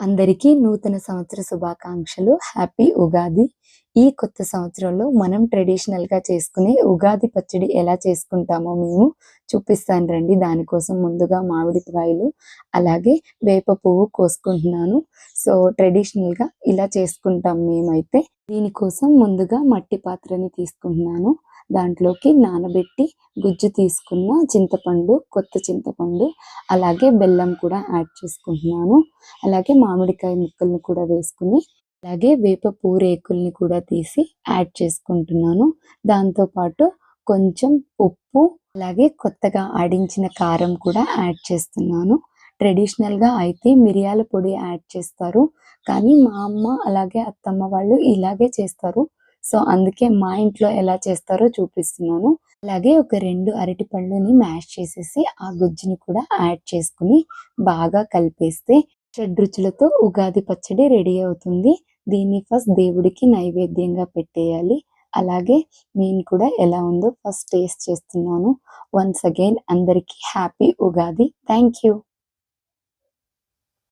అందరికీ నూతన సంవత్సర శుభాకాంక్షలు. హ్యాపీ ఉగాది. ఈ కొత్త సంవత్సరంలో మనం ట్రెడిషనల్‌గా చేసుకునే ఉగాది పచ్చడి ఎలా చేసుకుంటామో మేము చూపిస్తాను రండి. దానికోసం ముందుగా మామిడికాయలు, అలాగే వేప పువ్వు కోసుకుంటున్నాను. సో, ట్రెడిషనల్‌గా ఇలా చేసుకుంటాం మేమైతే. దీనికోసం ముందుగా మట్టి పాత్రని తీసుకుంటున్నాను. దాంట్లోకి నానబెట్టి గుజ్జు తీసుకున్న చింతపండు, కొత్త చింతపండు, అలాగే బెల్లం కూడా యాడ్ చేసుకుంటున్నాను. అలాగే మామిడికాయ ముక్కలను కూడా వేసుకుని, అలాగే వేప పూరేకుల్ని కూడా తీసి యాడ్ చేసుకుంటున్నాను. దాంతో పాటు కొంచెం ఉప్పు, అలాగే కొత్తగా ఆడించిన కారం కూడా యాడ్ చేస్తున్నాను. ట్రెడిషనల్‌గా అయితే మిరియాల పొడి యాడ్ చేస్తారు. కానీ మా అమ్మ అలాగే అత్తమ్మ వాళ్ళు ఇలాగే చేస్తారు. సో, అందుకే మా ఇంట్లో ఎలా చేస్తారో చూపిస్తున్నాను. అలాగే ఒక 2 అరటిపళ్ళుని మ్యాష్ చేసేసి ఆ గుజ్జుని కూడా యాడ్ చేసుకొని బాగా కలిపేస్తే షడ్రుచులతో ఉగాది పచ్చడి రెడీ అవుతుంది. దీన్ని ఫస్ట్ దేవుడికి నైవేద్యంగా పెట్టేయాలి. అలాగే నేను కూడా ఎలా ఉందో ఫస్ట్ టేస్ట్ చేస్తున్నాను. వన్స్ అగైన్ అందరికీ హ్యాపీ ఉగాది. Thank you.